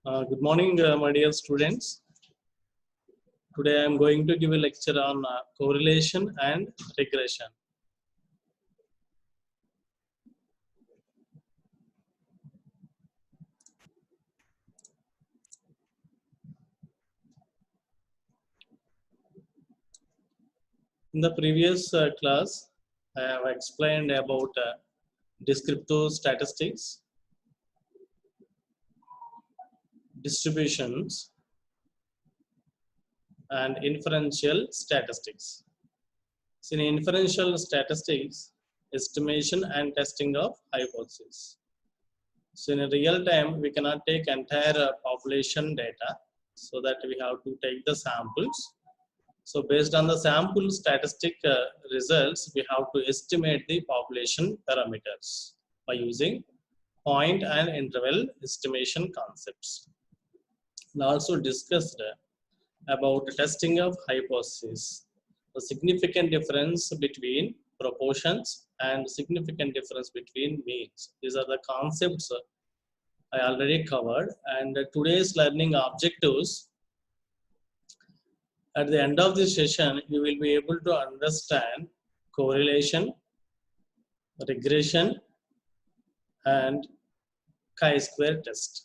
Good morning, my dear students. Today I am going to give a lecture on correlation and regression. In the previous class, I have explained about descriptive statistics, distributions, and inferential statistics. So in inferential statistics, estimation and testing of hypotheses. So in a real time, we cannot take entire population data, so that we have to take the samples. So based on the sample statistic results, we have to estimate the population parameters by using point and interval estimation concepts. And also discussed about testing of hypotheses, the significant difference between proportions and significant difference between means. These are the concepts I already covered, and today's learning objectives. At the end of this session, you will be able to understand correlation, regression, and chi-square test.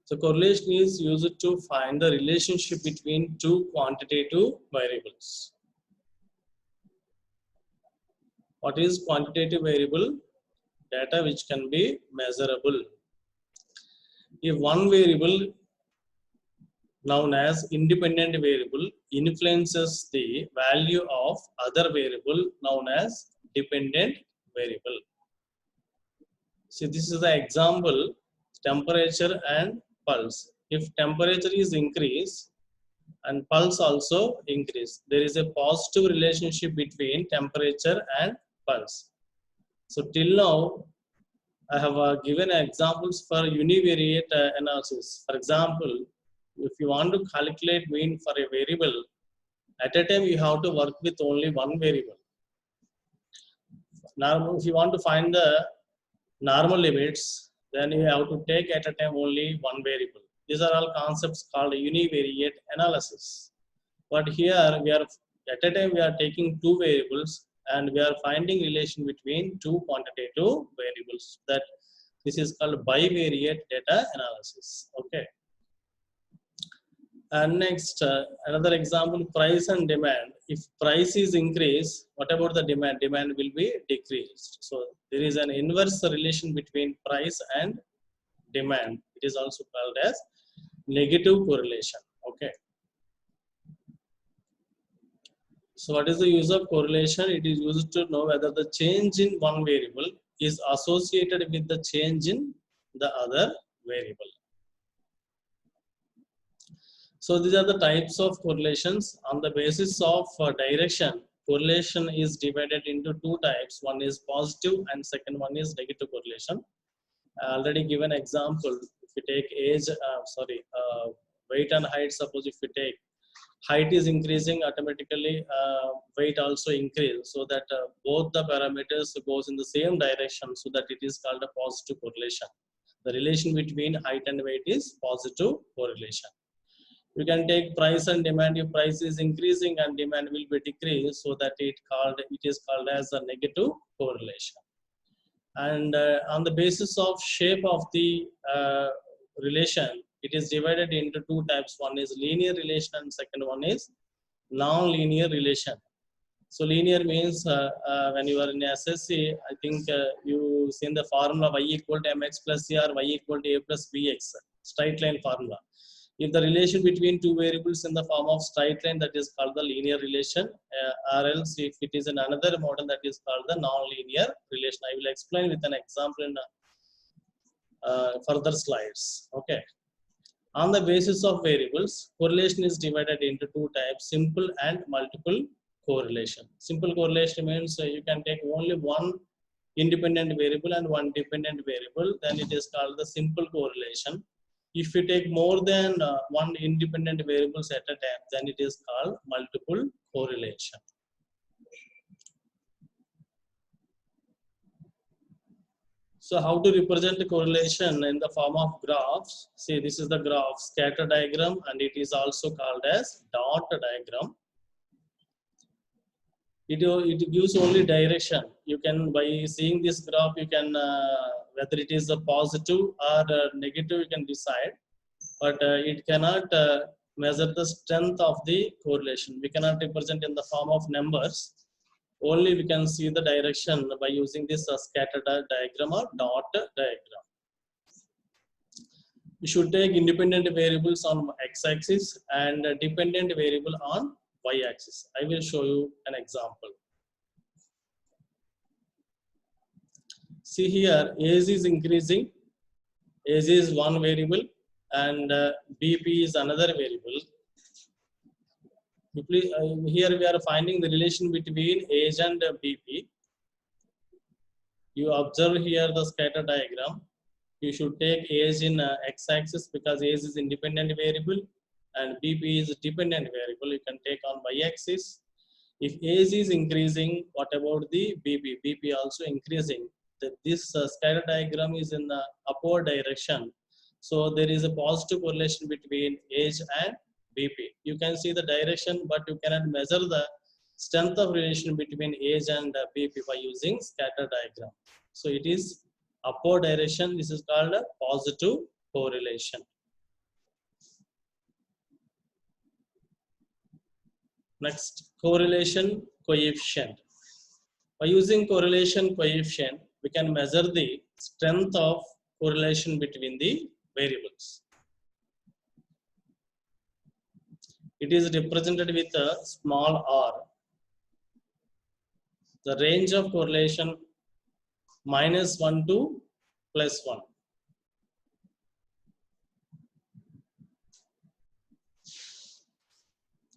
So correlation is used to find the relationship between two quantitative variables. What is quantitative variable? Data which can be measurable. If one variable known as independent variable influences the value of other variable known as dependent variable. See, this is the example, temperature and pulse. If temperature is increased and pulse also increase, there is a positive relationship between temperature and pulse. So till now, I have given examples for univariate analysis. For example, if you want to calculate mean for a variable, at a time you have to work with only one variable. Now, if you want to find the normal limits, then you have to take at a time only one variable. These are all concepts called univariate analysis. But here we are at a time we are taking two variables and we are finding relation between two quantitative variables. That this is called bivariate data analysis. Okay. And next, another example, price and demand. If price is increased, what about the demand? Demand will be decreased. So there is an inverse relation between price and demand. It is also called as negative correlation. Okay. So what is the use of correlation? It is used to know whether the change in one variable is associated with the change in the other variable. So these are the types of correlations. On the basis of direction, correlation is divided into two types. One is positive and second one is negative correlation. I already given example. If you take age, weight and height, suppose if you take height is increasing, automatically weight also increase, so that both the parameters goes in the same direction, so that it is called a positive correlation. The relation between height and weight is positive correlation. You can take price and demand. If price is increasing and demand will be decreased, so that it is called as a negative correlation. And on the basis of shape of the relation, it is divided into two types. One is linear relation and second one is non-linear relation. So linear means when you are in SSC, I think you seen the formula y equal to mx plus c or y equal to a plus bx, straight line formula. If the relation between two variables in the form of straight line, that is called the linear relation, or else if it is in another model, that is called the non-linear relation. I will explain with an example in further slides. Okay. On the basis of variables, correlation is divided into two types, simple and multiple correlation. Simple correlation means you can take only one independent variable and one dependent variable, then it is called the simple correlation. If you take more than one independent variables at a time, then it is called multiple correlation. So how to represent correlation in the form of graphs? See, this is the graph scatter diagram, and it is also called as dot diagram. It gives only direction. You can, by seeing this graph, you can whether it is a positive or negative, you can decide. But it cannot measure the strength of the correlation. We cannot represent in the form of numbers. Only we can see the direction by using this scatter diagram or dot diagram. We should take independent variables on x-axis and dependent variable on y-axis. I will show you an example. See here, age is increasing. Age is one variable and BP is another variable. Here we are finding the relation between age and BP. You observe here the scatter diagram. You should take age in x-axis because age is independent variable and BP is dependent variable. You can take on y-axis. If age is increasing, what about the BP? BP also increasing. This scatter diagram is in the upward direction. So there is a positive correlation between age and BP. You can see the direction, but you cannot measure the strength of relation between age and BP by using scatter diagram. So it is upward direction. This is called a positive correlation. Next, correlation coefficient. By using correlation coefficient, we can measure the strength of correlation between the variables. It is represented with a small r. The range of correlation -1 to +1.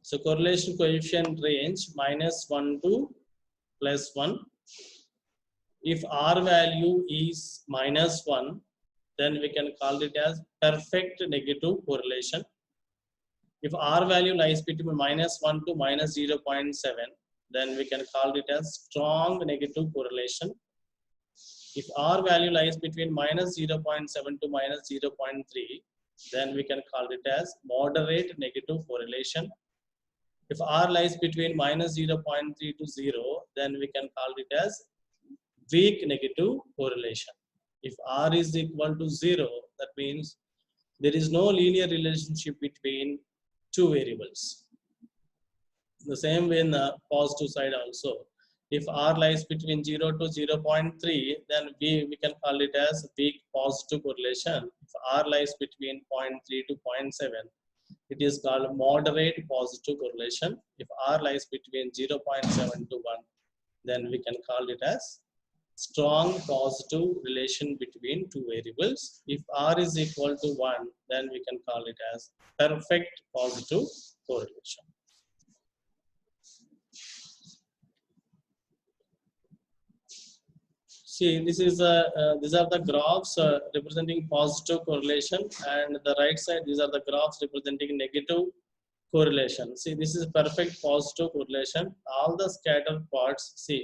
So correlation coefficient range -1 to +1. If R value is -1, then we can call it as perfect negative correlation. If R value lies between -1 to -0.7, then we can call it as strong negative correlation. If R value lies between -0.7 to -0.3, then we can call it as moderate negative correlation. If R lies between -0.3 to 0, then we can call it as weak negative correlation. If R is equal to 0, that means there is no linear relationship between two variables. The same way in the positive side also. If R lies between 0 to 0.3, then we can call it as weak positive correlation. If R lies between 0.3 to 0.7, it is called moderate positive correlation. If R lies between 0.7 to 1, then we can call it as strong positive relation between two variables. If R is equal to 1, then we can call it as perfect positive correlation. See, these are the graphs representing positive correlation, and the right side, these are the graphs representing negative correlation. See, this is perfect positive correlation. All the scatter parts, see,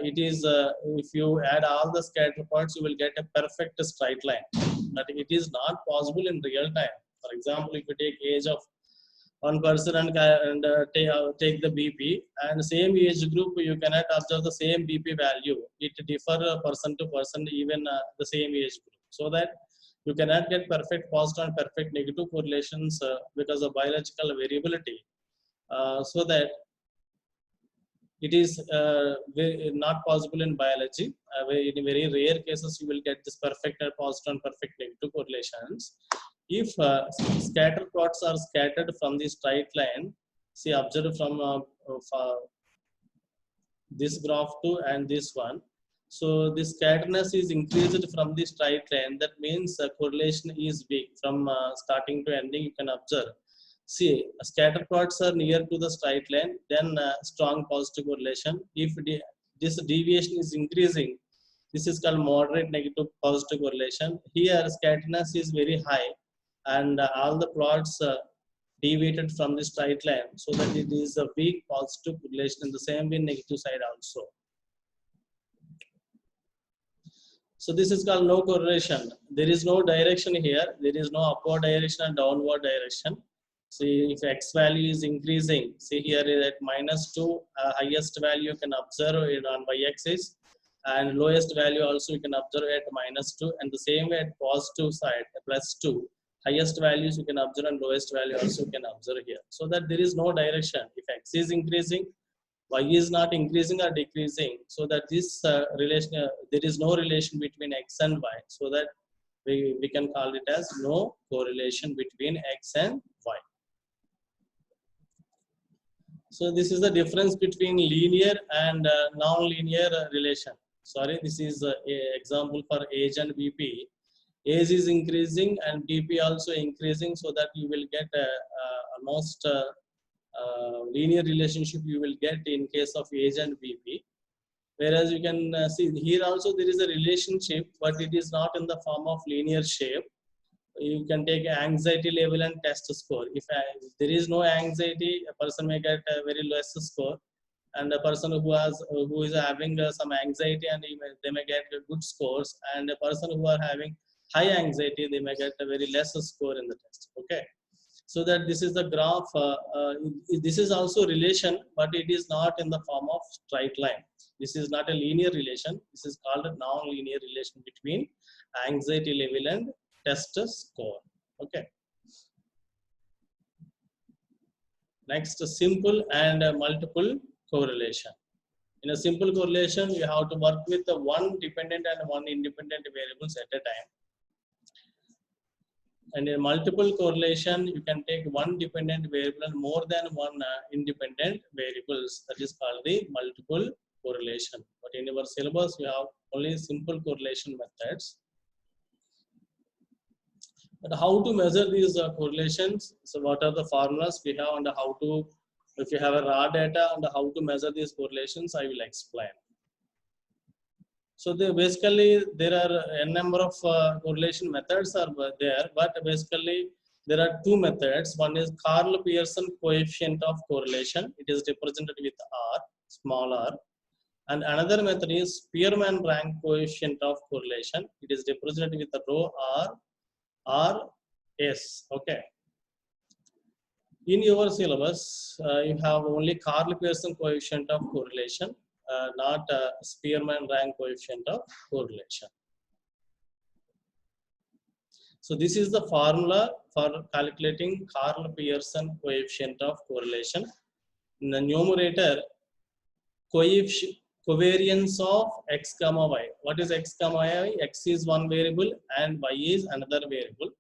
it is if you add all the scatter parts, you will get a perfect straight line. But it is not possible in real time. For example, if you take age of one person and take the BP, and same age group, you cannot observe the same BP value. It differ person to person, even the same age group. So that you cannot get perfect positive and perfect negative correlations because of biological variability. So that it is not possible in biology. In very rare cases, you will get this perfect positive and perfect negative correlations. If scatter plots are scattered from the straight line, see, observe from this graph 2 and this one. So the scatterness is increased from the straight line. That means correlation is weak. From starting to ending, you can observe. See, scatter plots are near to the straight line, then strong positive correlation. If this deviation is increasing, this is called moderate negative positive correlation. Here, scatterness is very high, and all the plots deviated from the straight line, so that it is a weak positive correlation. In the same way, negative side also. So this is called no correlation. There is no direction here. There is no upward direction and downward direction. See, if x value is increasing, see here at -2, highest value you can observe it on y-axis, and lowest value also you can observe at -2, and the same way at positive side, +2, highest values you can observe and lowest value also you can observe here. So that there is no direction. If x is increasing, y is not increasing or decreasing, so that this relation, there is no relation between x and y, so that we can call it as no correlation between x and y. So this is the difference between linear and non-linear relation. Sorry, this is a example for age and BP. Age is increasing and BP also increasing, so that you will get almost linear relationship you will get in case of age and BP. Whereas you can see here also there is a relationship, but it is not in the form of linear shape. You can take anxiety level and test score. If there is no anxiety, a person may get a very less score, and a person who is having some anxiety and they may get good scores, and a person who are having high anxiety, they may get a very less score in the test. Okay, so that this is the graph. This is also relation, but it is not in the form of straight line. This is not a linear relation. This is called a non-linear relation between anxiety level and test score. Okay. Next, simple and multiple correlation. In a simple correlation, you have to work with one dependent and one independent variables at a time. And in multiple correlation, you can take one dependent variable and more than one independent variables. That is called the multiple correlation. But in our syllabus, we have only simple correlation methods. But how to measure these correlations? So what are the formulas we have, and how to, if you have a raw data, and how to measure these correlations, I will explain. So basically there are a number of correlation methods are there, but basically there are two methods. One is Karl Pearson coefficient of correlation. It is represented with R, small r. And another method is Spearman rank coefficient of correlation. It is represented with the rho R, S. Okay. In your syllabus, you have only Karl Pearson coefficient of correlation, not Spearman rank coefficient of correlation. So this is the formula for calculating Karl Pearson coefficient of correlation. In the numerator, covariance of x comma y. What is x comma y? X is one variable and y is another variable.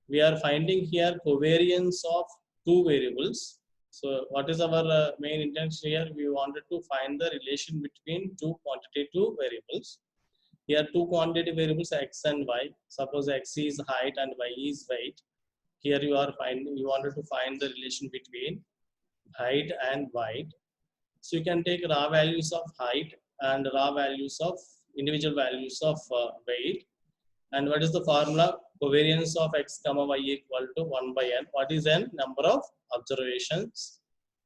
We are finding here covariance of two variables. So what is our main intention here? We wanted to find the relation between two quantitative variables. Here two quantitative variables x and y. Suppose x is height and y is weight. Here you wanted to find the relation between height and weight. So you can take raw values of height and raw values of individual values of weight. And what is the formula? Covariance of x comma y equal to 1 by n. What is n? Number of observations.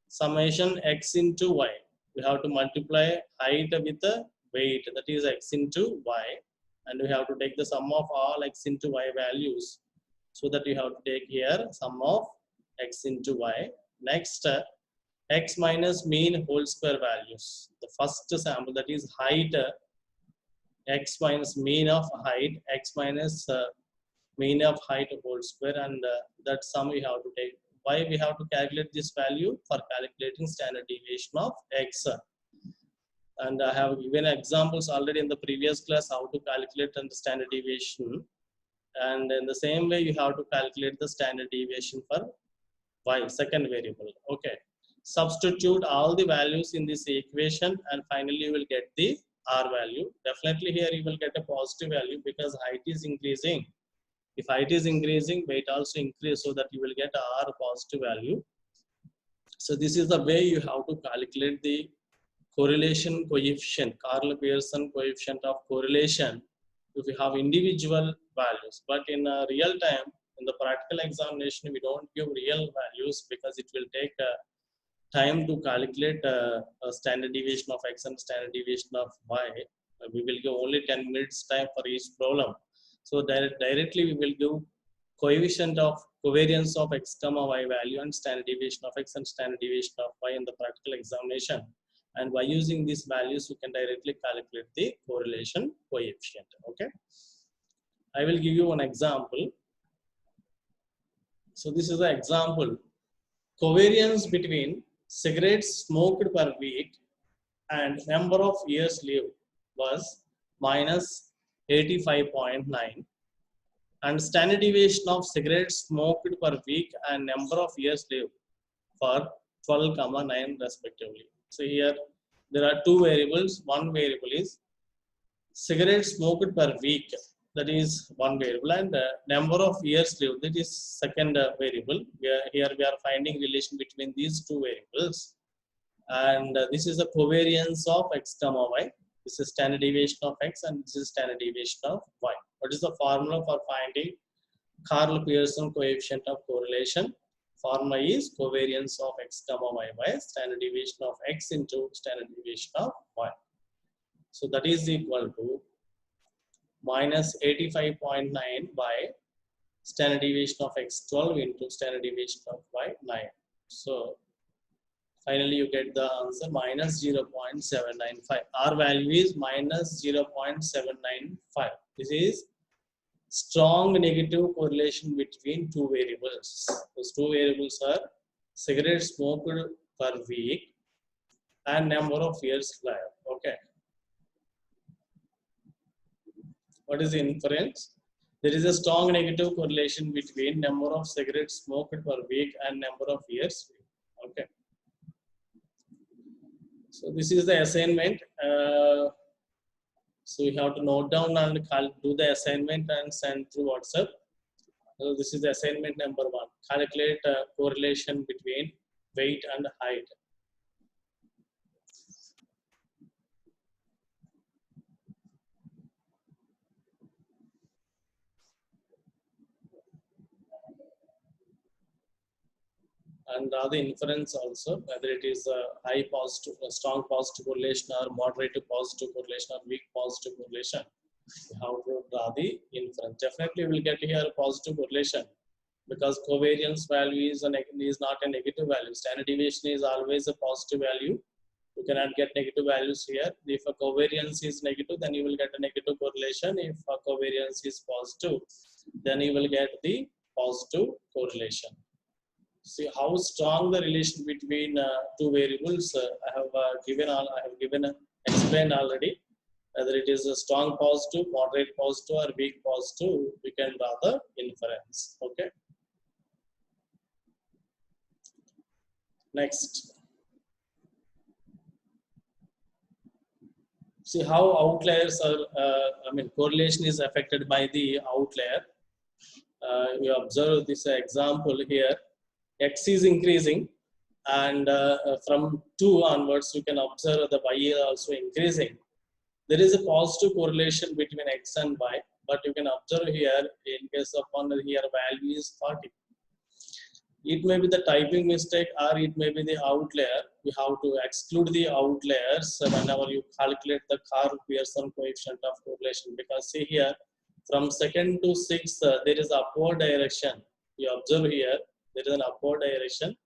Summation x into y. We have to multiply height with the weight, that is x into y. And we have to take the sum of all x into y values. So that you have to take here sum of x into y. Next, x minus mean whole square values. The first sample, that is height, x minus mean of height, x minus mean of height whole square, and that sum we have to take. Why we have to calculate this value? For calculating standard deviation of x. And I have given examples already in the previous class how to calculate the standard deviation. And in the same way, you have to calculate the standard deviation for y, second variable. Okay. Substitute all the values in this equation, and finally you will get the R value. Definitely here you will get a positive value because height is increasing. If height is increasing, weight also increase, so that you will get R positive value. So this is the way you have to calculate the correlation coefficient, Karl Pearson coefficient of correlation, if you have individual values. But in real time, in the practical examination, we don't give real values because it will take time to calculate a standard deviation of x and standard deviation of y. We will give only 10 minutes time for each problem. So directly we will give coefficient of covariance of x comma y value and standard deviation of x and standard deviation of y in the practical examination. And by using these values, you can directly calculate the correlation coefficient. Okay. I will give you one example. So this is the example. Covariance between cigarettes smoked per week and number of years lived was minus 85.9, and standard deviation of cigarettes smoked per week and number of years lived for 12,9 respectively. So here there are two variables. One variable is cigarettes smoked per week, that is one variable, and number of years lived, that is second variable. Here we are finding relation between these two variables, and this is the covariance of x comma y. This is standard deviation of x and this is standard deviation of y. What is the formula for finding Karl Pearson coefficient of correlation? Formula is covariance of x comma y by standard deviation of x into standard deviation of y. So that is equal to minus 85.9 by standard deviation of x 12 into standard deviation of y 9. So finally you get the answer minus 0.795. Our value is minus 0.795. This is strong negative correlation between two variables. Those two variables are cigarette smoked per week and number of years lived. Okay. What is the inference? There is a strong negative correlation between number of cigarettes smoked per week and number of years. Okay. So this is the assignment. So you have to note down and do the assignment and send through WhatsApp. So this is the assignment number 1. Calculate correlation between weight and height. And draw the inference also, whether it is a high positive, a strong positive correlation or moderate positive correlation or weak positive correlation. You have to draw the inference. Definitely we will get here a positive correlation because covariance value is not a negative value. Standard deviation is always a positive value. You cannot get negative values here. If a covariance is negative, then you will get a negative correlation. If a covariance is positive, then you will get the positive correlation. See how strong the relation between two variables. I have explained already. Whether it is a strong positive, moderate positive, or weak positive, we can draw the inference. Okay. Next. See how outliers are. Correlation is affected by the outlier. You observe this example here. X is increasing, and from 2 onwards, you can observe the Y is also increasing. There is a positive correlation between X and Y, but you can observe here, in case of one here, value is 40. It may be the typing mistake or it may be the outlier. You have to exclude the outliers whenever you calculate the Karl Pearson coefficient of correlation, because see here, from 2nd to 6th, there is upward direction. You observe here, there is an upward direction,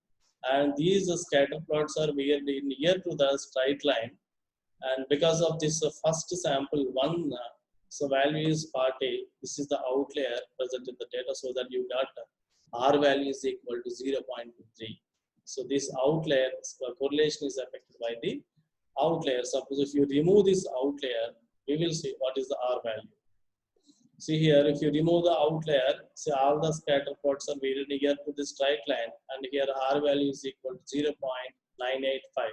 and these scatter plots are near to the straight line. And because of this first sample 1, so value is 40. This is the outlier present in the data, so that you got R value is equal to 0.23. So this outlier correlation is affected by the outlier. Suppose if you remove this outlier, we will see what is the R value. See here, if you remove the outlier, see all the scatter plots are very near to the straight line, and here R value is equal to 0.985.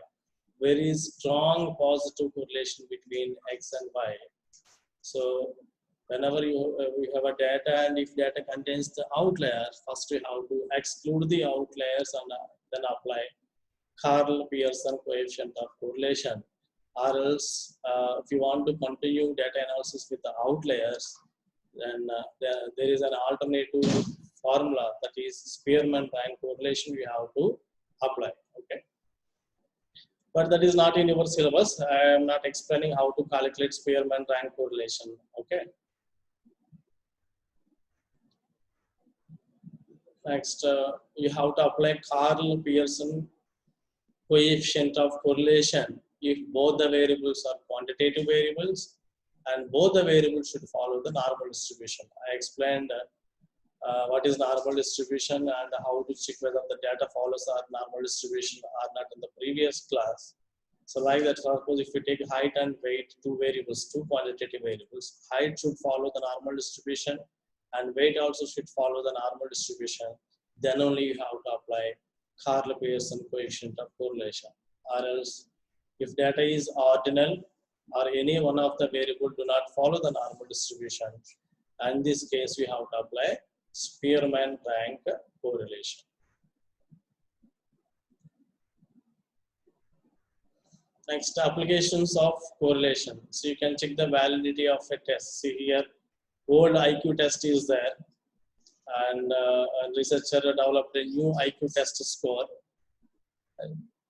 Very strong positive correlation between X and Y. So whenever we have a data, and if data contains the outlier, first we have to exclude the outliers and then apply Karl Pearson coefficient of correlation. Or else, if you want to continue data analysis with the outliers, then there is an alternative formula, that is Spearman rank correlation, we have to apply. Okay. but that is not in your syllabus. I am not explaining how to calculate Spearman rank correlation. Okay. Next, you have to apply Carl Pearson coefficient of correlation if both the variables are quantitative variables and both the variables should follow the normal distribution. I explained what is normal distribution and how to check whether the data follows our normal distribution or not in the previous class. So like that, suppose if we take height and weight, two variables, two quantitative variables, height should follow the normal distribution and weight also should follow the normal distribution. Then only you have to apply Carl Pearson coefficient of correlation. Or else, if data is ordinal or any one of the variable do not follow the normal distribution, in this case we have to apply Spearman rank correlation. Next, applications of correlation. So you can check the validity of a test. See here, old IQ test is there, and a researcher developed a new IQ test score.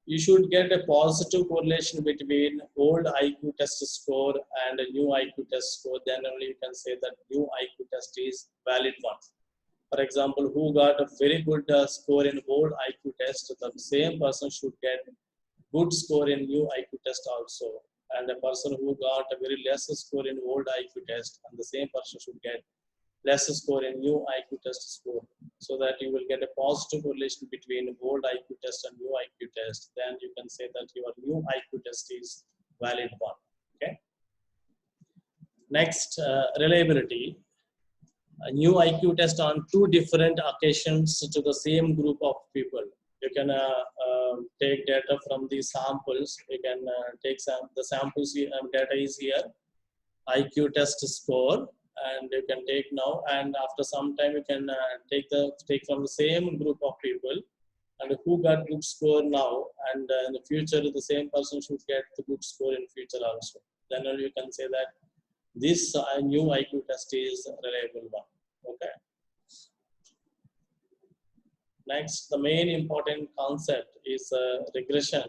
You should get a positive correlation between old IQ test score and a new IQ test score. Then only you can say that new IQ test is valid one. For example, who got a very good score in old IQ test, the same person should get good score in new IQ test also. And a person who got a very less score in old IQ test, and the same person should get less score in new IQ test score, so that you will get a positive correlation between old IQ test and new IQ test. Then you can say that your new IQ test is valid one. Okay. Next, reliability. A new IQ test on two different occasions to the same group of people. You can take data from the samples. You can take the samples data is here, IQ test score, and you can take now. And after some time, you can take from the same group of people, and who got good score now, and in the future, the same person should get the good score in future also. Then you can say that this new IQ test is a reliable one. Okay. Next, the main important concept is regression.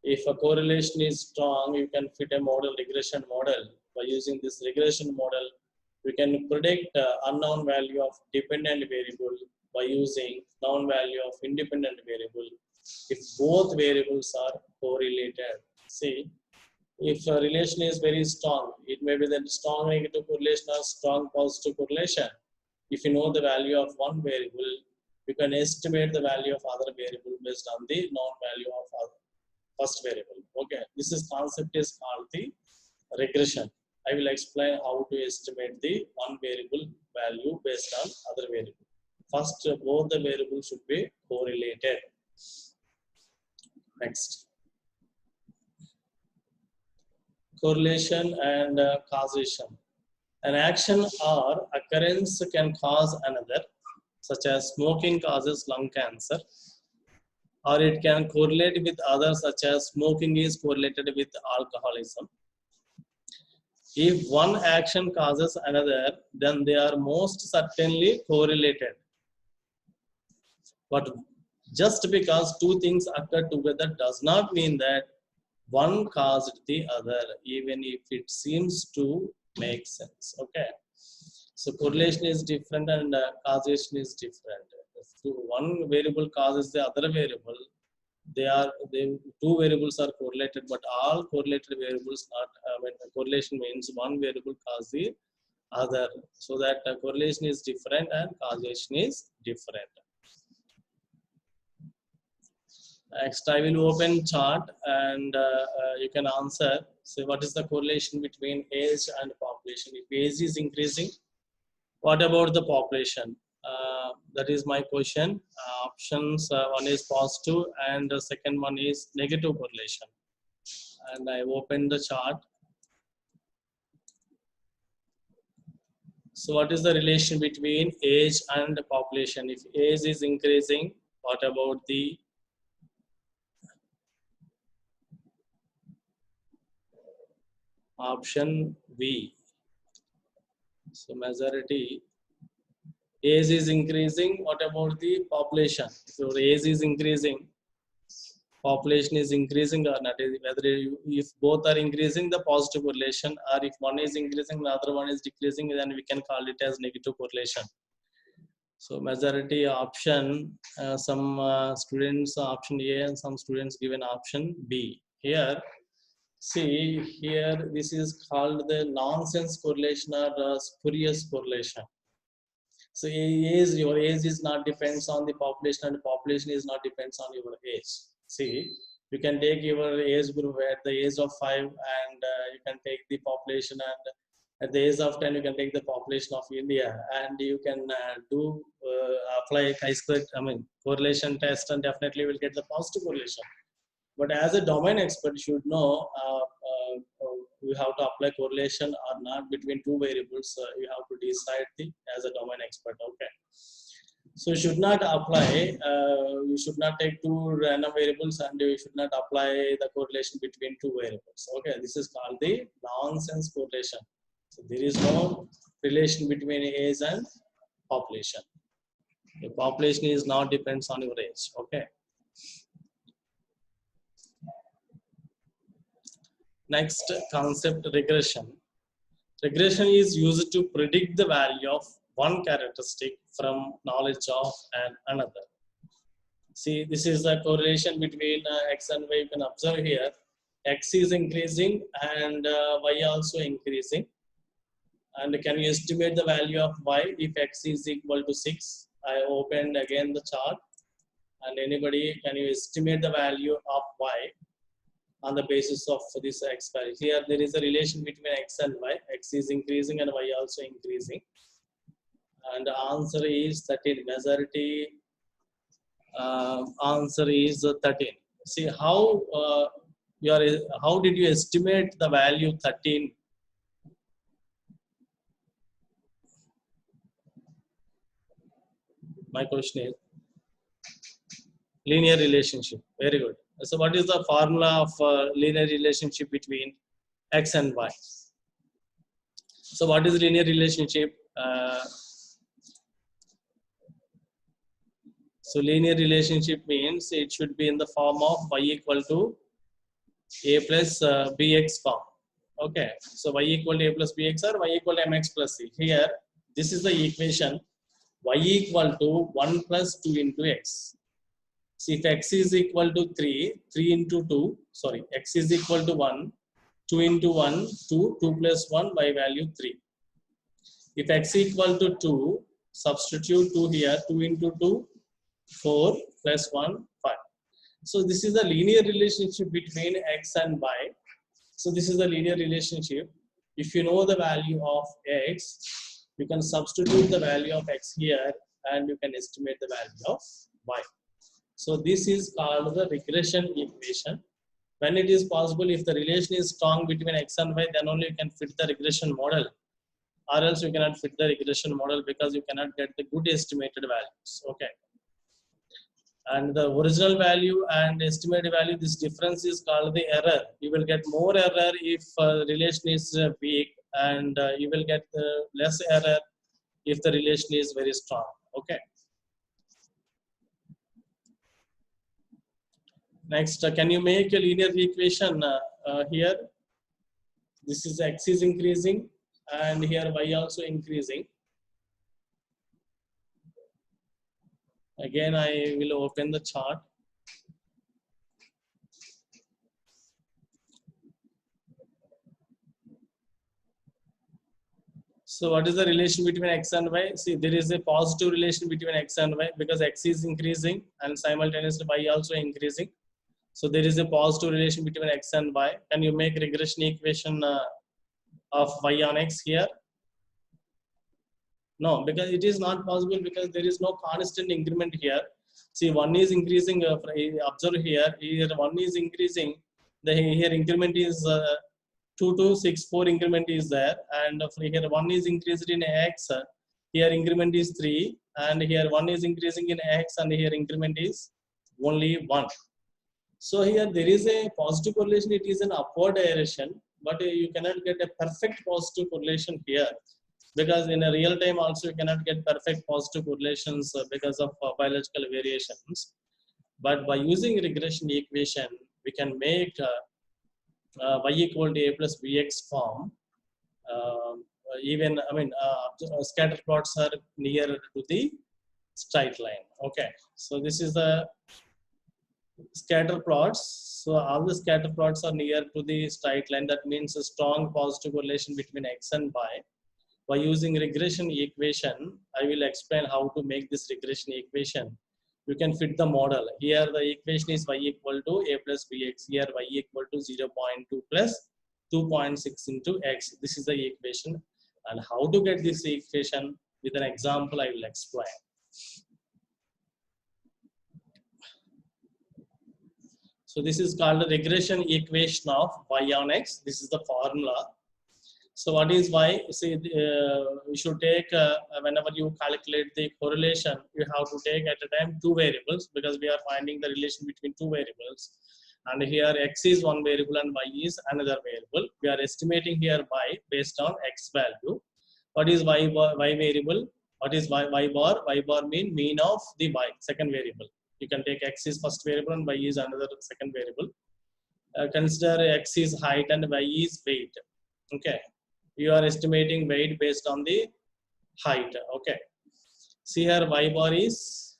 If a correlation is strong, you can fit a regression model. By using this regression model, we can predict unknown value of dependent variable by using known value of independent variable if both variables are correlated. See, if a relation is very strong, it may be that strong negative correlation or strong positive correlation. If you know the value of one variable, you can estimate the value of other variable based on the known value of other first variable. Okay, this concept is called the regression. I will explain how to estimate the one variable value based on other variable. First, both the variables should be correlated. Next, correlation and causation. An action or occurrence can cause another, such as smoking causes lung cancer, or it can correlate with others, such as smoking is correlated with alcoholism. If one action causes another, then they are most certainly correlated. But just because two things occur together does not mean that one caused the other, even if it seems to make sense. Okay. So correlation is different and causation is different. If one variable causes the other variable, two variables are correlated, but all correlated variables not. When correlation means one variable causes the other, so that correlation is different and causation is different. Next, I will open chart and you can answer. So, what is the correlation between age and population? If age is increasing, what about the population? That is my question. Options, one is positive and the second one is negative correlation. And I open the chart. So what is the relation between age and population? If age is increasing, what about the option B? So majority, age is increasing, what about the population? So age is increasing, population is increasing or not, whether if both are increasing, the positive correlation, or if one is increasing, the other one is decreasing, then we can call it as negative correlation. So majority option, some students option A and some students given option B. Here, see here, this is called the nonsense correlation or spurious correlation. So your age is not depends on the population, and population is not depends on your age. See, you can take your age group at the age of 5, and you can take the population, and at the age of 10 you can take the population of India, and you can apply chi-square, correlation test, and definitely will get the positive correlation. But as a domain expert, you should know you have to apply correlation or not between two variables. You have to decide as a domain expert. Okay. So you should not apply, you should not take two random variables, and you should not apply the correlation between two variables. Okay, this is called the nonsense correlation. So there is no relation between age and population. The population is not depends on your age. Okay. Next concept, regression. Regression is used to predict the value of one characteristic from knowledge of another. See, this is the correlation between x and y. You can observe here, x is increasing and y also increasing. And can you estimate the value of y if x is equal to 6? I opened again the chart, and anybody, can you estimate the value of y on the basis of this x value? Here there is a relation between x and y. X is increasing and y also increasing. And the answer is 13. Majority answer is 13. See how how did you estimate the value 13? My question is linear relationship. Very good. So what is the formula of linear relationship between x and y? So what is linear relationship? So linear relationship means it should be in the form of y equal to a plus bx form. Okay. So y equal to a plus bx or y equal to mx plus c. Here, this is the equation, y equal to 1 plus 2 into x. See, if x is equal to 3, 3 into 2, sorry, x is equal to 1, 2 into 1, 2, 2 plus 1 by value 3. If x equal to 2, substitute 2 here, 2 into 2, 4 plus 1, 5. So this is the linear relationship between x and y. So this is the linear relationship. If you know the value of x, you can substitute the value of x here, and you can estimate the value of y. So this is called the regression equation. When it is possible, if the relation is strong between x and y, then only you can fit the regression model, or else you cannot fit the regression model because you cannot get the good estimated values. Okay. And the original value and estimated value, this difference is called the error. You will get more error if relation is weak, and you will get less error if the relation is very strong. Okay. Next, can you make a linear equation here? This is x is increasing, and here y also increasing. Again, I will open the chart. So what is the relation between x and y? See, there is a positive relation between x and y because x is increasing and simultaneously y also increasing. So there is a positive relation between x and y. Can you make regression equation of y on x here? No, because it is not possible because there is no constant increment here. See, one is increasing, observe here, here one is increasing, here increment is 2 to 6, 4 increment is there, and here one is increased in x, here increment is 3, and here one is increasing in x, and here increment is only 1. So here there is a positive correlation, it is an upward direction, but you cannot get a perfect positive correlation here, because in a real time also you cannot get perfect positive correlations because of biological variations. But by using regression equation, we can make y equal to a plus bx form. Even scatter plots are near to the straight line. Okay, so this is the scatter plots. So all the scatter plots are near to the straight line. That means a strong positive correlation between x and y. By using regression equation, I will explain how to make this regression equation. You can fit the model. Here the equation is y equal to a plus bx. Here y equal to 0.2 plus 2.6 into x. This is the equation. And how to get this equation with an example I will explain. So this is called the regression equation of y on x. This is the formula. So what is y? See, you should take, whenever you calculate the correlation, you have to take at a time two variables, because we are finding the relation between two variables. And here x is one variable and y is another variable. We are estimating here y based on x value. What is y variable? What is y bar? Y bar mean mean of the y, second variable. You can take x is first variable and y is another second variable. Consider x is height and y is weight. Okay. You are estimating weight based on the height. Okay. See here, y bar is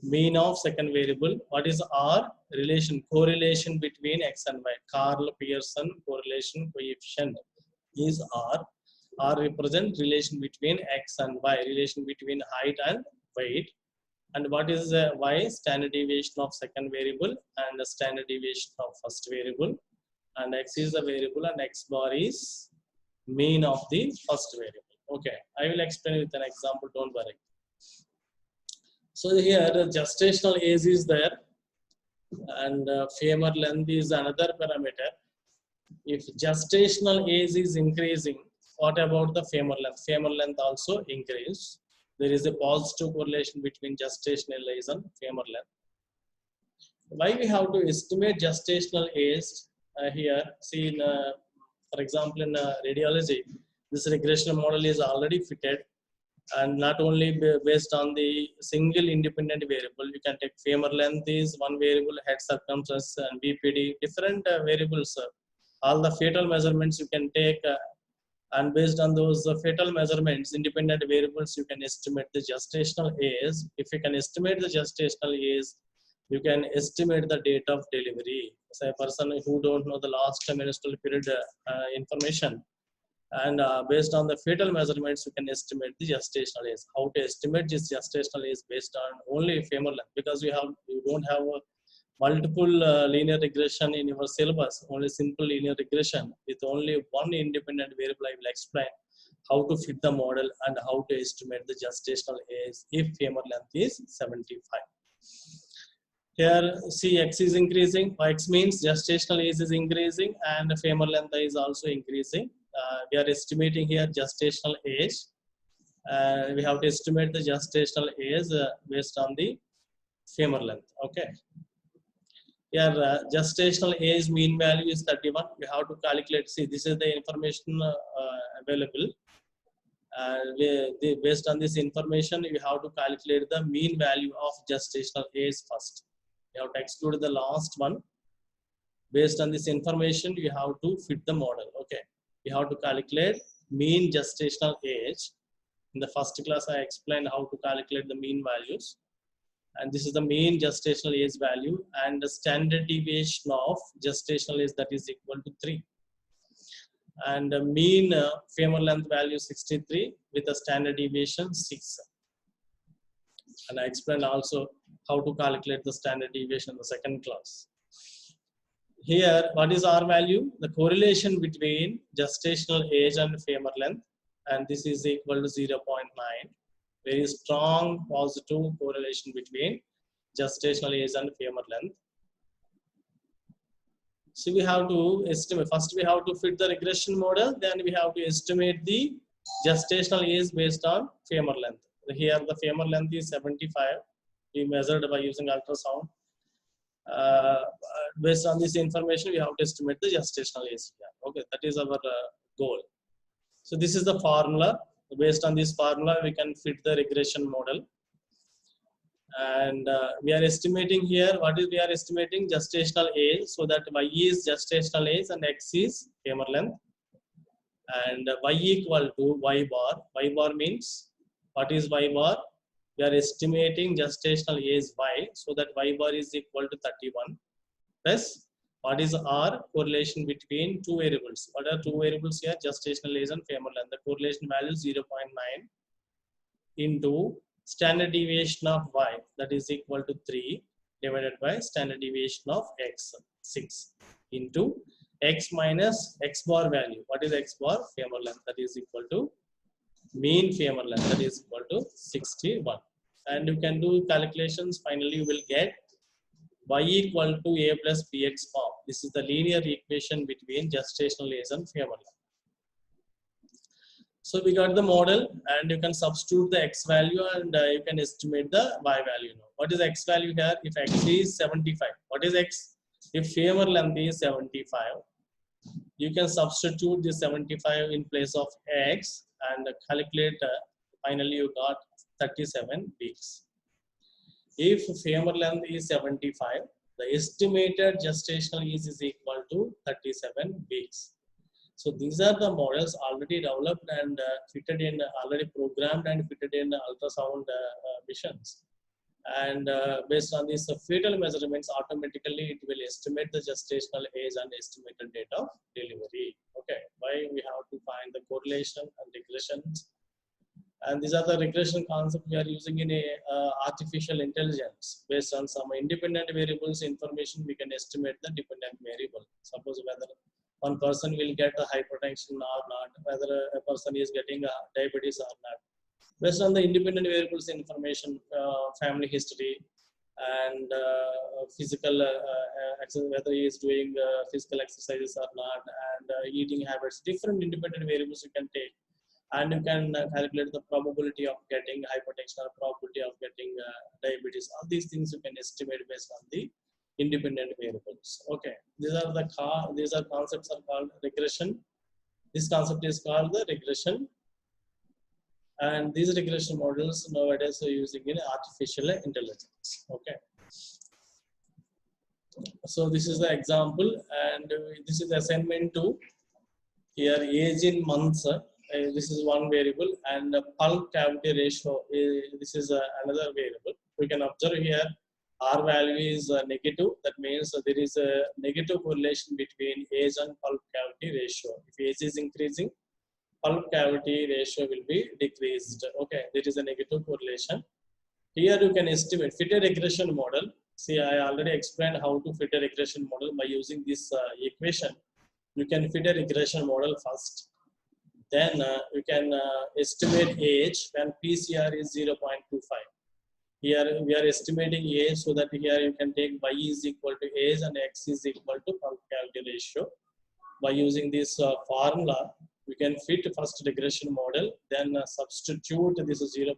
mean of second variable. What is R? Relation, correlation between x and y. Karl Pearson correlation coefficient is R. R represent relation between x and y, relation between height and weight. And what is y? Standard deviation of second variable and the standard deviation of first variable. And x is the variable and x bar is mean of the first variable. Okay, I will explain with an example, don't worry. So here the gestational age is there, and femur length is another parameter. If gestational age is increasing, what about the femur length? Femur length also increase. There is a positive correlation between gestational age and femur length. Why we have to estimate gestational age? Here, see in for example, in radiology, this regression model is already fitted, and not only based on the single independent variable. You can take femur length is one variable, head circumference and BPD, different variables. All the fetal measurements you can take, and based on those fetal measurements, independent variables, you can estimate the gestational age. If you can estimate the gestational age, you can estimate the date of delivery. Say a person who don't know the last menstrual period information, and based on the fetal measurements, you can estimate the gestational age. How to estimate this gestational age? Based on only femur length, because you don't have multiple linear regression in your syllabus. Only simple linear regression with only one independent variable. I will explain how to fit the model and how to estimate the gestational age if femur length is 75. Here, see, x is increasing. X means gestational age is increasing and femur length is also increasing. We are estimating here gestational age. We have to estimate the gestational age based on the femur length. Okay. Here, gestational age mean value is 31. We have to calculate. See, this is the information available. Based on this information, you have to calculate the mean value of gestational age first. You have to exclude the last one. Based on this information, you have to fit the model. Okay, you have to calculate mean gestational age. In the first class, I explained how to calculate the mean values. And this is the mean gestational age value, and the standard deviation of gestational age, that is equal to 3. And the mean femur length value 63 with a standard deviation 6. And I explained also how to calculate the standard deviation in the second class. Here, what is R value? The correlation between gestational age and femur length, and this is equal to 0.9. Very strong positive correlation between gestational age and femur length. So we have to estimate. First, we have to fit the regression model. Then we have to estimate the gestational age based on femur length. Here, the femur length is 75. We measured by using ultrasound. Based on this information, we have to estimate the gestational age. Okay, that is our goal. So this is the formula. Based on this formula, we can fit the regression model. And we are estimating here, what is we are estimating? Gestational age, so that y is gestational age and x is femur length, and y equal to y bar. Y bar means, what is y bar? We are estimating gestational age y, so that y bar is equal to 31 plus, what is r? Correlation between two variables. What are two variables here? Gestational age and femur length. The correlation value is 0.9 into standard deviation of y, that is equal to 3 divided by standard deviation of x, 6, into x minus x bar value. What is x bar? Femur length, that is equal to mean femur length, that is equal to 61. And you can do calculations. Finally you will get y equal to a plus bx form. This is the linear equation between gestational age and femur length. So we got the model, and you can substitute the x value, and you can estimate the y value now. What is x value here? If x is 75, what is x? If femur length is 75, you can substitute the 75 in place of x and calculate. Finally, you got 37 weeks. If femur length is 75, the estimated gestational age is equal to 37 weeks. So these are the models already developed and fitted in, already programmed and fitted in ultrasound missions. And based on these fetal measurements, automatically it will estimate the gestational age and estimated date of delivery. Okay, why we have to find the correlation and regressions. And these are the regression concept we are using in a artificial intelligence. Based on some independent variables information, we can estimate the dependent variable. Suppose whether one person will get a hypertension or not, whether a person is getting a diabetes or not. Based on the independent variables information, family history, and physical whether he is doing physical exercises or not, and eating habits, different independent variables you can take. And you can calculate the probability of getting hypertension or probability of getting diabetes. All these things you can estimate based on the independent variables. Okay, these are concepts are called regression. This concept is called the regression, and these regression models nowadays are using in artificial intelligence. Okay, so this is the example, and this is assignment 2. Here age in months. This is one variable, and pulp cavity ratio, this is another variable. We can observe here R value is negative. That means there is a negative correlation between age and pulp cavity ratio. If age is increasing, pulp cavity ratio will be decreased. Okay, there is a negative correlation. Here you can estimate fit a regression model. See, I already explained how to fit a regression model by using this equation. You can fit a regression model first. Then you can estimate age when PCR is 0.25. Here we are estimating age, so that here you can take y is equal to age and x is equal to pulp cavity ratio. By using this formula, we can fit first regression model, then substitute this 0.25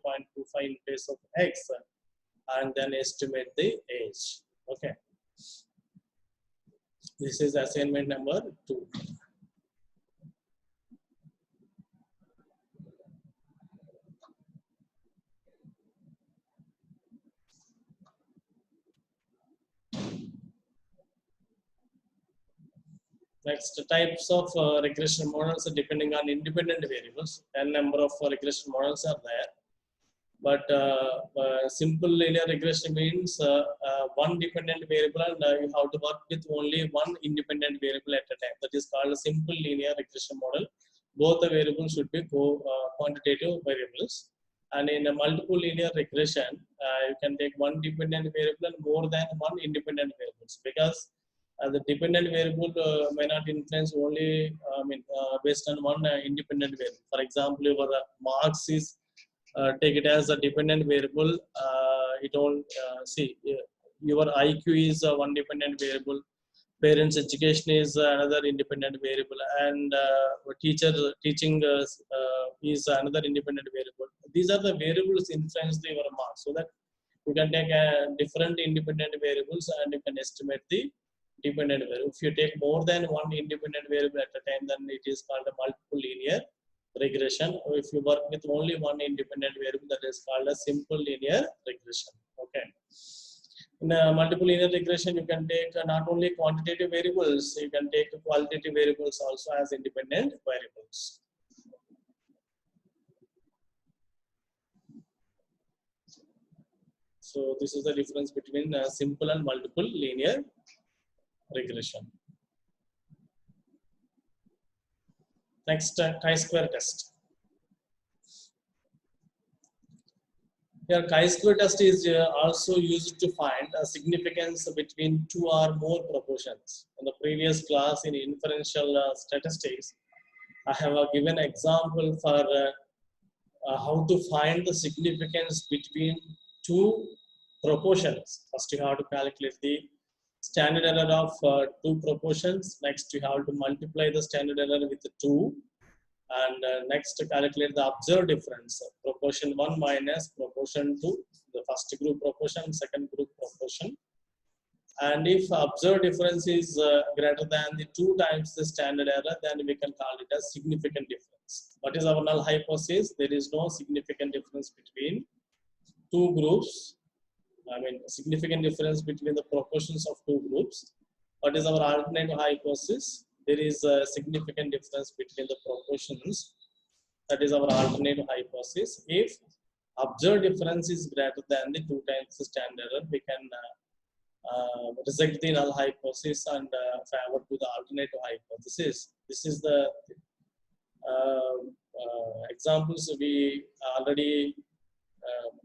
in place of x, and then estimate the age. Okay. This is assignment number 2. Next, types of regression models are depending on independent variables. N number of regression models are there. But simple linear regression means one dependent variable, and you have to work with only one independent variable at a time. That is called a simple linear regression model. Both the variables should be quantitative variables. And in a multiple linear regression, you can take one dependent variable and more than one independent variables, because the dependent variable may not influence only based on one independent variable. For example, your marks is take it as a dependent variable. You don't see your IQ is one dependent variable, parents' education is another independent variable, and teacher teaching is another independent variable. These are the variables influence your marks, so that you can take different independent variables and you can estimate the dependent variable. If you take more than one independent variable at a time, then it is called a multiple linear regression. Or if you work with only one independent variable, that is called a simple linear regression. Okay. In a multiple linear regression, you can take not only quantitative variables, you can take qualitative variables also as independent variables. So this is the difference between simple and multiple linear regression. Next, chi-square test. Here, chi-square test is also used to find a significance between two or more proportions. In the previous class in inferential statistics, I have given an example for how to find the significance between two proportions. First, you have to calculate the standard error of two proportions. Next, you have to multiply the standard error with 2. And next, to calculate the observed difference, proportion 1 minus proportion 2, the first group proportion, second group proportion. And if observed difference is greater than the 2 times the standard error, then we can call it as significant difference. What is our null hypothesis? There is no significant difference between two groups. I mean, significant difference between the proportions of two groups. What is our alternative hypothesis? There is a significant difference between the proportions. That is our alternative hypothesis. If observed difference is greater than the 2 times the standard error, we can reject the null hypothesis and favor to the alternative hypothesis. This is the examples we already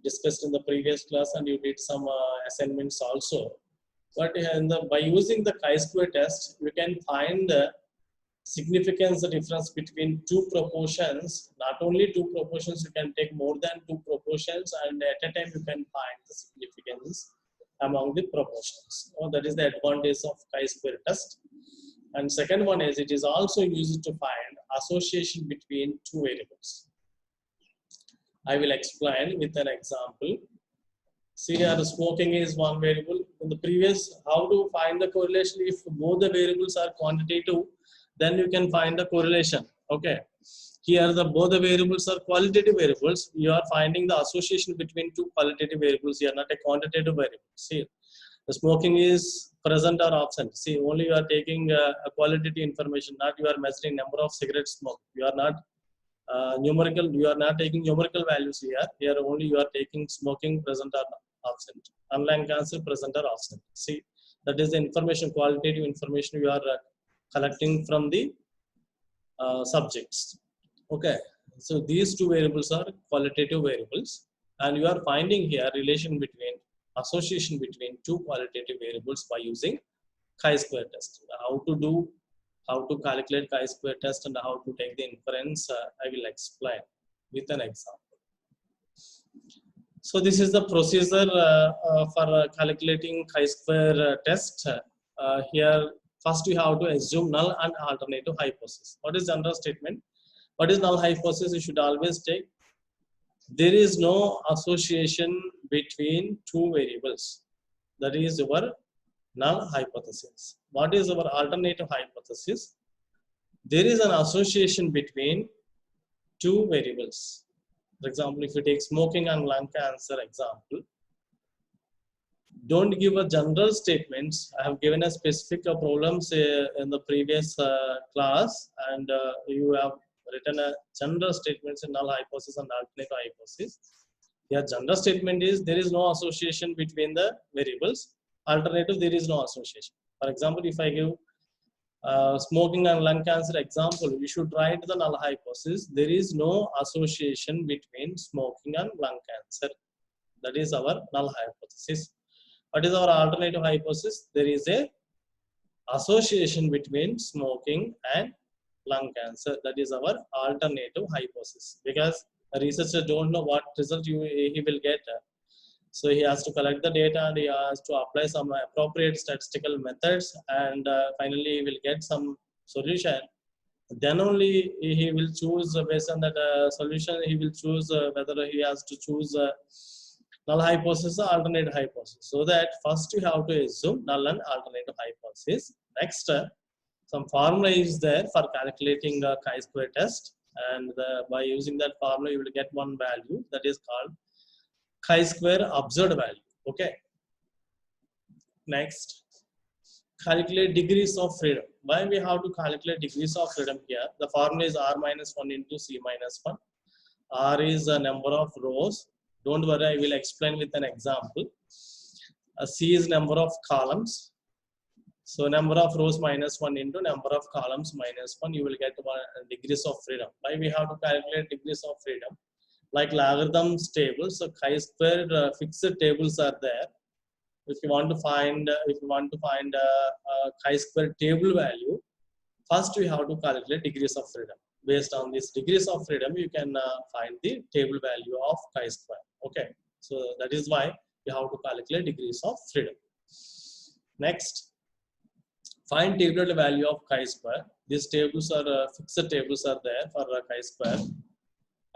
discussed in the previous class, and you did some assignments also. But by using the chi-square test, you can find the significance, the difference between two proportions. Not only two proportions, you can take more than two proportions, and at a time you can find the significance among the proportions. So that is the advantage of chi-square test. And second one is it is also used to find association between two variables. I will explain with an example. See here, smoking is one variable. In the previous, how to find the correlation? If both the variables are quantitative, then you can find the correlation. Okay. Here, both the variables are qualitative variables. You are finding the association between two qualitative variables here, not a quantitative variable. See, the smoking is present or absent. See, only you are taking a qualitative information, not you are measuring number of cigarettes smoked. You are not numerical. You are not taking numerical values here. Here only you are taking smoking present or absent, and lung cancer present or absent. See, that is the information, qualitative information you are collecting from the subjects. Okay, so these two variables are qualitative variables, and you are finding here relation between, association between two qualitative variables by using chi-square test. How to calculate chi-square test and how to take the inference, I will explain with an example. So this is the procedure for calculating chi-square test. Here, first you have to assume null and alternative hypothesis. What is general statement? What is null hypothesis? You should always take, there is no association between two variables. That is your null hypothesis. What is our alternative hypothesis? There is an association between two variables. For example, if you take smoking and lung cancer example, don't give a general statements. I have given a specific problems in the previous class, and you have written a general statements in null hypothesis and alternative hypothesis. Your general statement is there is no association between the variables. Alternative, there is no association. For example, if I give smoking and lung cancer example, we should write the null hypothesis. There is no association between smoking and lung cancer. That is our null hypothesis. What is our alternative hypothesis? There is a association between smoking and lung cancer. That is our alternative hypothesis, because the researcher don't know what result he will get. So he has to collect the data and he has to apply some appropriate statistical methods, and finally he will get some solution. Then only he will choose based on that solution. He will choose whether he has to choose null hypothesis or alternate hypothesis. So that first you have to assume null and alternative hypothesis. Next, some formula is there for calculating the chi-square test, and by using that formula you will get one value that is called chi-square observed value. Okay. Next, calculate degrees of freedom. Why we have to calculate degrees of freedom here? The formula is r minus 1 into c minus 1. R is the number of rows. Don't worry, I will explain with an example. C is number of columns. So number of rows minus 1 into number of columns minus 1, you will get 1 degrees of freedom. Why we have to calculate degrees of freedom? Like logarithms tables, so chi-square fixed tables are there. If you want to find chi-square table value, first we have to calculate degrees of freedom. Based on these degrees of freedom, you can find the table value of chi-square. Okay, so that is why you have to calculate degrees of freedom. Next, find tabulated value of chi-square. These tables are fixed tables are there for chi-square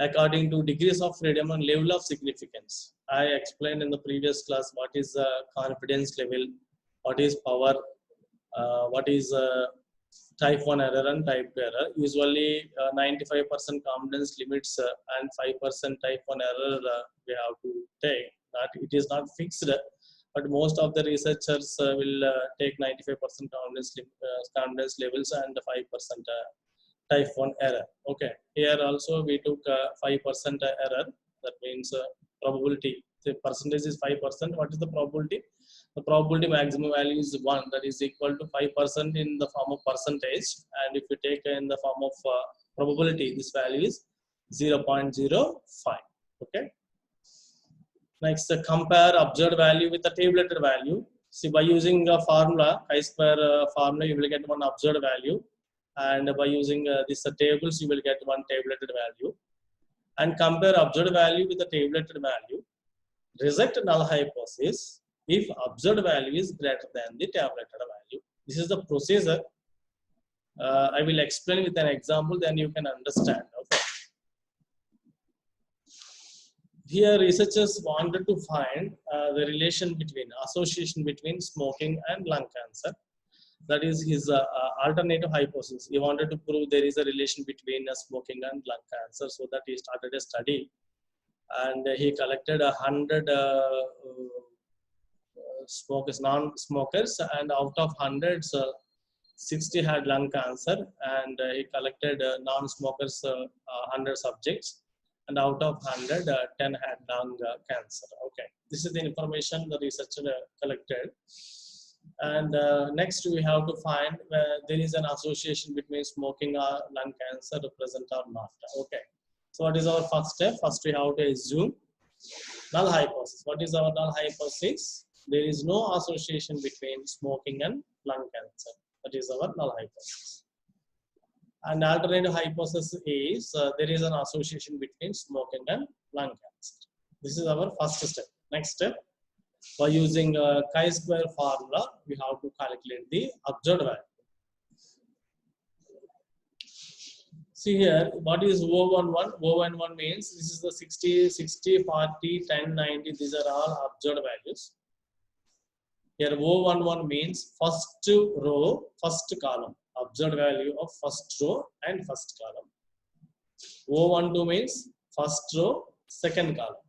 according to degrees of freedom and level of significance. I explained in the previous class what is the confidence level, what is power, what is type 1 error and type 2 error. Usually 95% confidence limits and 5% type 1 error we have to take. That it is not fixed, but most of the researchers will take 95% confidence levels and 5% type 1 error. Okay, here also we took 5% error. That means probability. The percentage is 5%. What is the probability? The probability maximum value is 1. That is equal to 5% in the form of percentage. And if you take in the form of probability, this value is 0.05. Okay. Next, compare observed value with the tabulated value. See, by using a formula, chi-square formula, you will get one observed value. And by using these tables, you will get one tabulated value. And compare observed value with the tabulated value. Reject null hypothesis if observed value is greater than the tabulated value. This is the procedure. I will explain with an example, then you can understand. Okay. Here, researchers wanted to find the relation between association between smoking and lung cancer. That is his alternative hypothesis. He wanted to prove there is a relation between smoking and lung cancer, so that he started a study, and he collected 100 smokers, non-smokers, and out of hundreds, 60 had lung cancer, and he collected non-smokers 100 subjects, and out of 100, 10 had lung cancer. Okay, this is the information the researcher collected. And next we have to find where there is an association between smoking or lung cancer present or not. Okay, so what is our first step? First we have to assume null hypothesis. What is our null hypothesis? There is no association between smoking and lung cancer. That is our null hypothesis. And alternative hypothesis is there is an association between smoking and lung cancer. This is our first step. Next step, by using chi-square formula, we have to calculate the observed value. See here, what is O11? O11 means this is the 60, 60, 40, 10, 90. These are all observed values. Here O11 means first row, first column. Observed value of first row and first column. O12 means first row, second column.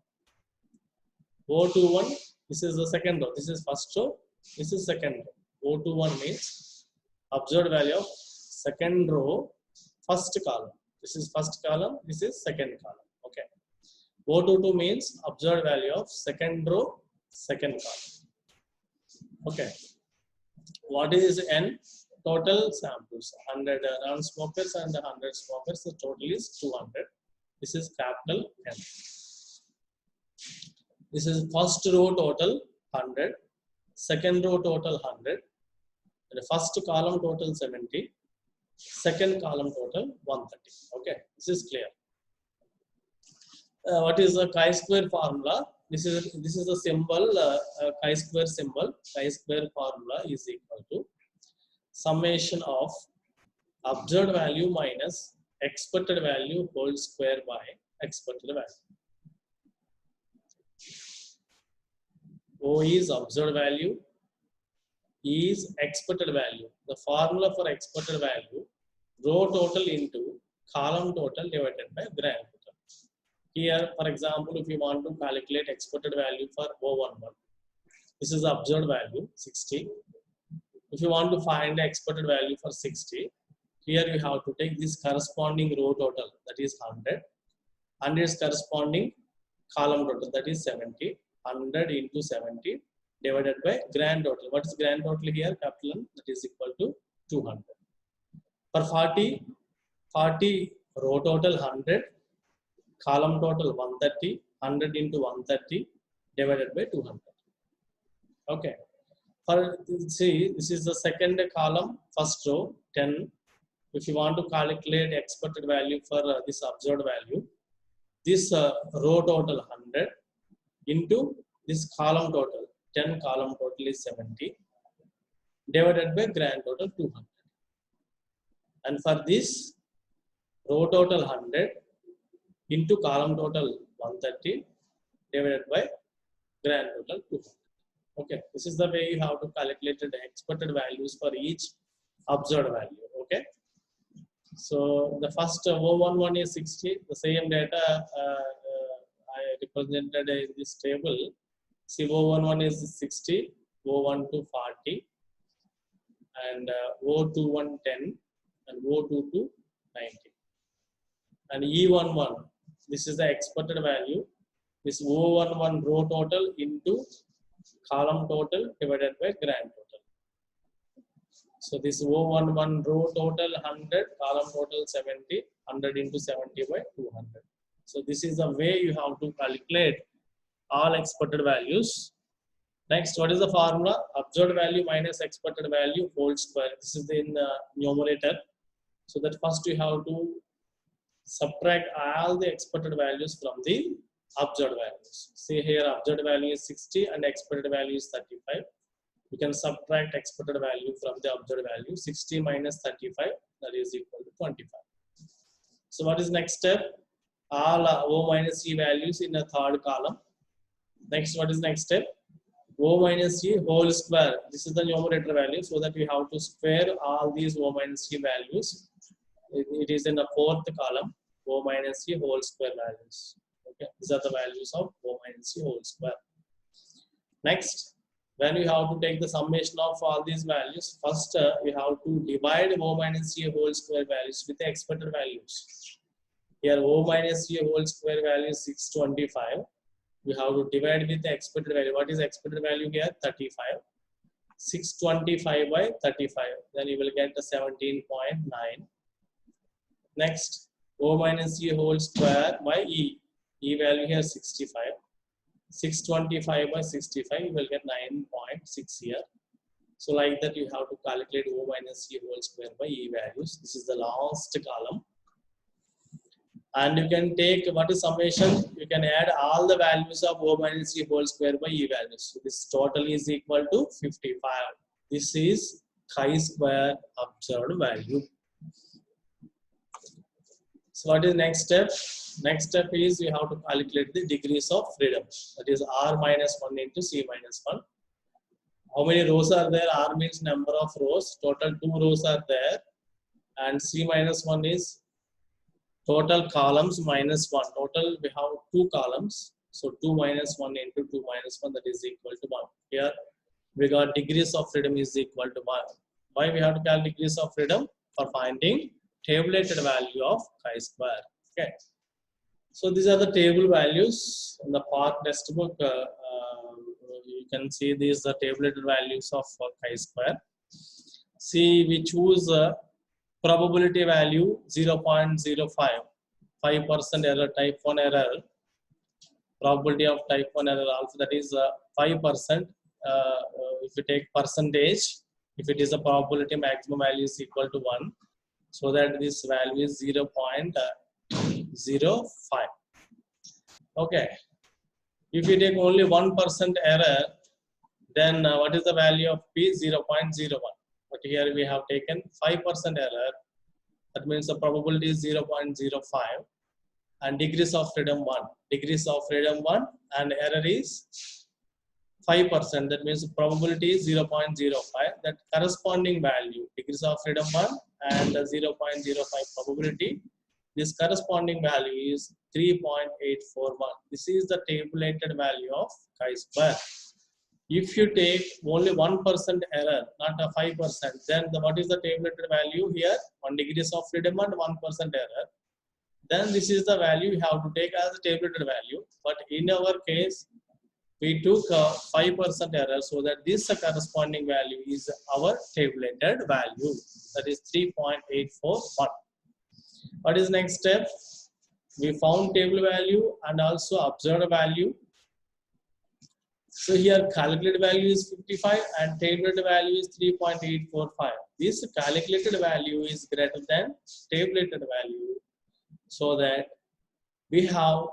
O21, this is the second row. This is first row. This is second row. O21 means observed value of second row, first column. This is first column. This is second column. Okay. O22 means observed value of second row, second column. Okay. What is N? Total samples. 100 non-smokers and 100 smokers. The total is 200. This is capital N. This is first row total 100, second row total 100, and the first column total 70, second column total 130. Okay, this is clear. What is the chi-square formula? This is the symbol, chi-square symbol. Chi-square formula is equal to summation of observed value minus expected value whole square by expected value. O is observed value, E is expected value. The formula for expected value, row total into column total divided by grand total. Here, for example, if you want to calculate expected value for O11, This is the observed value 60. If you want to find the expected value for 60, here you have to take this corresponding row total, that is 100. 100 is corresponding column total, that is 70. 100 into 70 divided by grand total. What is grand total here? Capital N, that is equal to 200. For 40 row total 100, column total 130, 100 into 130 divided by 200. Okay. For see, this is the second column, first row 10. If you want to calculate expected value for this observed value, this row total 100 into this column total 10, column total is 70 divided by grand total 200. And for this row total 100 into column total 130 divided by grand total 200. Okay, this is the way you have to calculate the expected values for each observed value. Okay, so the first O11 is 60. The same data I represented in this table. See, O11 is 60, O12 40, and O21 10, and O22 90. And E11, this is the expected value. This O11 row total into column total divided by grand total. So this O11 row total 100, column total 70, 100 into 70 by 200. So this is the way you have to calculate all expected values. Next, what is the formula? Observed value minus expected value whole square. This is in numerator. So that first you have to subtract all the expected values from the observed values. See here, observed value is 60 and expected value is 35. You can subtract expected value from the observed value. 60 minus 35, that is equal to 25. So what is next step? All O minus E values in the third column. Next, what is next step? O minus E whole square. This is the numerator value, so that we have to square all these O minus E values. It is in the fourth column, O minus E whole square values. Okay, these are the values of O minus E whole square. Next, when you have to take the summation of all these values, first you have to divide O minus E whole square values with the expected values. Here O minus E whole square value is 625. We have to divide with the expected value. What is expected value here? 35. 625 by 35. Then you will get the 17.9. Next, O minus E whole square by E. E value here 65. 625 by 65, you will get 9.6 here. So like that you have to calculate O minus E whole square by E values. This is the last column. And you can take, what is summation? You can add all the values of O minus E whole square by E values. So this total is equal to 55. This is chi-square observed value. So what is next step? Next step is you have to calculate the degrees of freedom. That is R minus 1 into C minus 1. How many rows are there? R means number of rows. Total 2 rows are there. And C minus 1 is total columns minus 1. Total we have 2 columns. So 2 minus 1 into 2 minus 1, that is equal to 1. Here we got degrees of freedom is equal to 1. Why we have to calculate degrees of freedom? For finding tabulated value of chi-square. Okay. So these are the table values in the PARCC textbook. You can see these are tabulated values of chi-square. See, we choose probability value 0.05, 5% error, type 1 error. Probability of type 1 error also, that is 5%. If you take percentage, if it is a probability, maximum value is equal to 1. So that this value is 0.05. Okay. If you take only 1% error, then what is the value of P? 0.01. But here we have taken 5% error. That means the probability is 0.05. And degrees of freedom 1. Degrees of freedom 1 and error is 5%. That means the probability is 0.05. That corresponding value, degrees of freedom 1 and 0.05 probability, this corresponding value is 3.841. This is the tabulated value of chi-square. If you take only 1% error, not a 5%, then what is the tabulated value here? 1 degrees of freedom and 1% error. Then this is the value you have to take as a tabulated value. But in our case, we took 5% error, so that this corresponding value is our tabulated value. That is 3.841. What is next step? We found table value and also observed value. So here calculated value is 55 and tabulated value is 3.845. This calculated value is greater than tabulated value, so that we have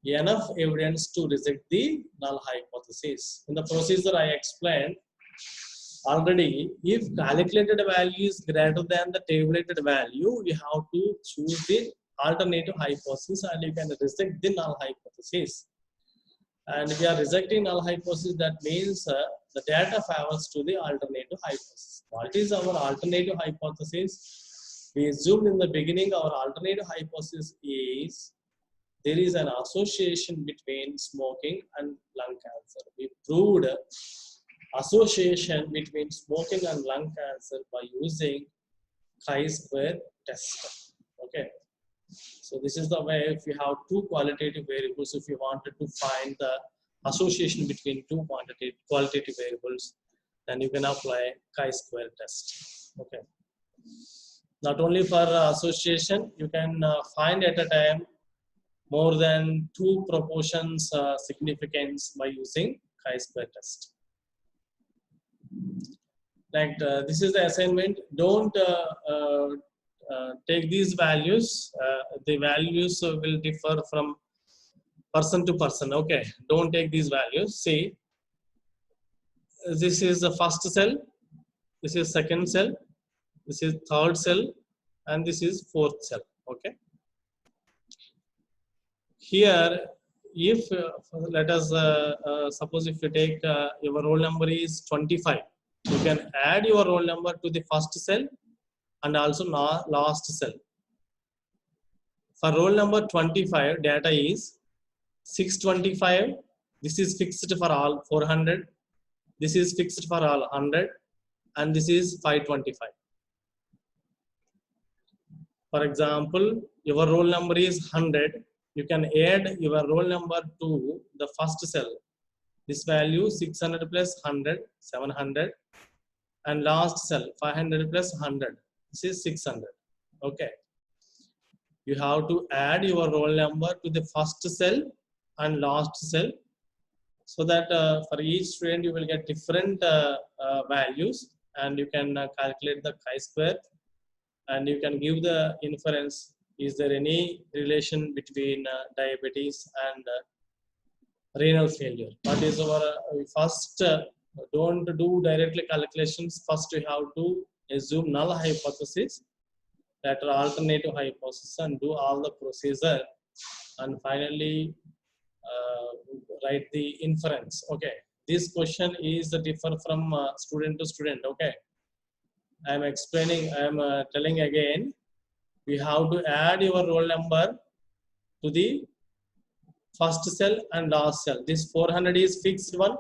enough evidence to reject the null hypothesis. In the procedure I explained already, if calculated value is greater than the tabulated value, we have to choose the alternative hypothesis and you can reject the null hypothesis. And we are rejecting null hypothesis, that means the data favors to the alternative hypothesis. What is our alternative hypothesis? We assumed in the beginning our alternative hypothesis is there is an association between smoking and lung cancer. We proved association between smoking and lung cancer by using chi-square test. Okay. So this is the way. If you have two qualitative variables, if you wanted to find the association between two qualitative variables, then you can apply chi-square test. Okay. Not only for association, you can find at a time more than two proportions significance by using chi-square test. Like this is the assignment. Don't take these values. The values will differ from person to person. Okay, don't take these values. See, this is the first cell, this is second cell, this is third cell, and this is fourth cell. Okay. Here, if let us suppose if you take your roll number is 25, you can add your roll number to the first cell and also last cell. For roll number 25, data is 625. This is fixed for all 400. This is fixed for all 100, and this is 525. For example, your roll number is 100. You can add your roll number to the first cell. This value 600 plus 100, 700, and last cell 500 plus 100. This is 600. Okay. You have to add your roll number to the first cell and last cell, so that for each student you will get different values, and you can calculate the chi-square, and you can give the inference. Is there any relation between diabetes and renal failure? What is our first? Don't do directly calculations. First, you have to assume null hypothesis, that are alternative hypothesis, and do all the procedure, and finally write the inference. Okay. This question is differ from student to student. Okay. I am explaining. I am telling again. We have to add your roll number to the first cell and last cell. This 400 is fixed one.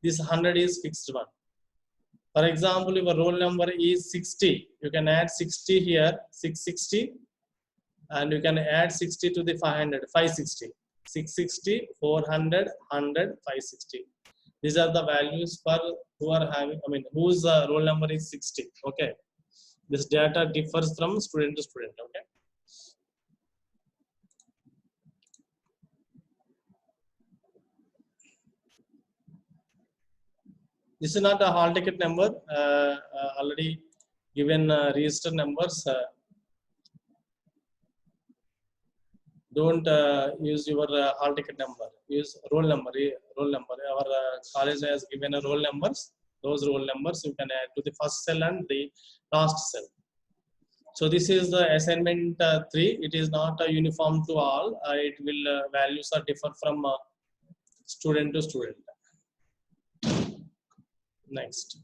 This 100 is fixed one. For example, your roll number is 60. You can add 60 here, 660, and you can add 60 to the 500, 560. 660, 400, 100, 560. These are the values for who are having, whose roll number is 60. Okay. This data differs from student to student. Okay. This is not a hall ticket number. Already given register numbers. Don't use your hall ticket number. Use roll number. Roll number. Our college has given a roll numbers. Those roll numbers you can add to the first cell and the last cell. So this is the assignment 3. It is not uniform to all. It will values are differ from student to student. Next.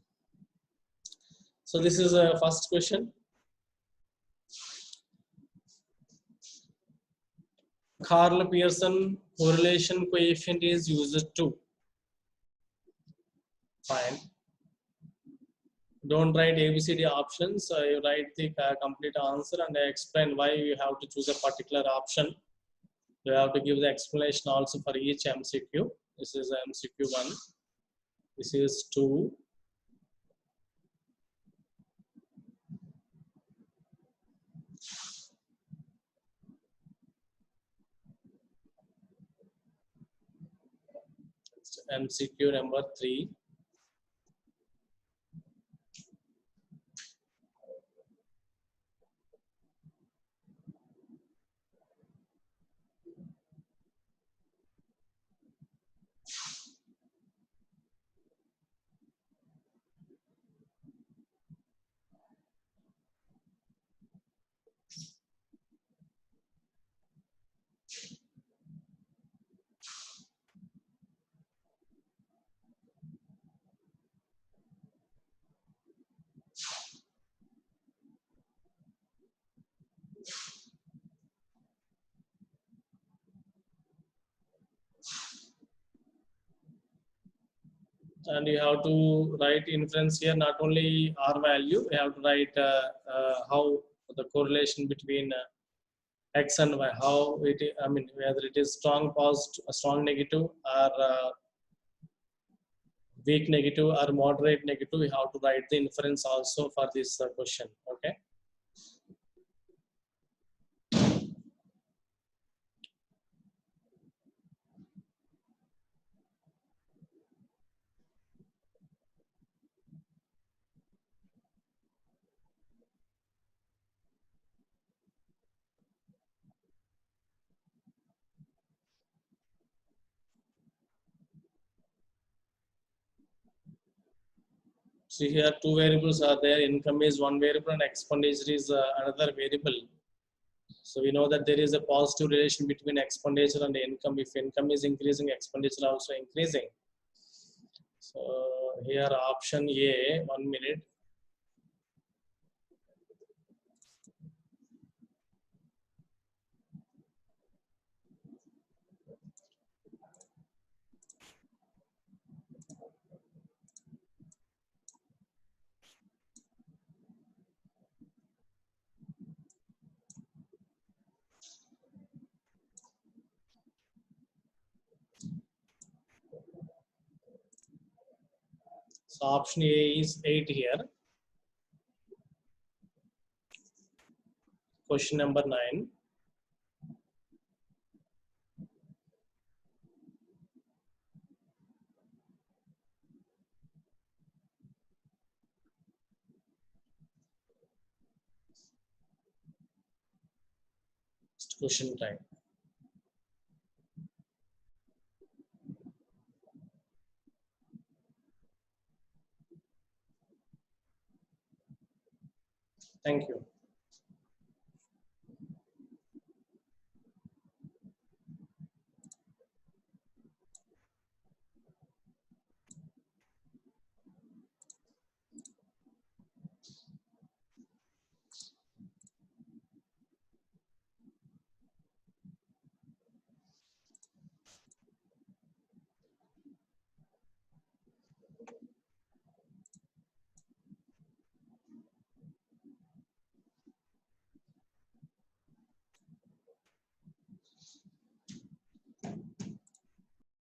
So this is a first question. Karl Pearson correlation coefficient is used to Fine. Don't write ABCD options. You write the complete answer and explain why you have to choose a particular option. You have to give the explanation also for each MCQ. This is MCQ 1. This is 2. MCQ number 3. And you have to write inference here, not only R value, you have to write how the correlation between X and Y, how it, I mean, whether it is strong positive, strong negative, or weak negative, or moderate negative. You have to write the inference also for this question. Okay. See here, two variables are there. Income is one variable and expenditure is another variable. So we know that there is a positive relation between expenditure and income. If income is increasing, expenditure also increasing. So here option A, 1 minute. So option A is 8 here. Question number 9. Question time. Thank you.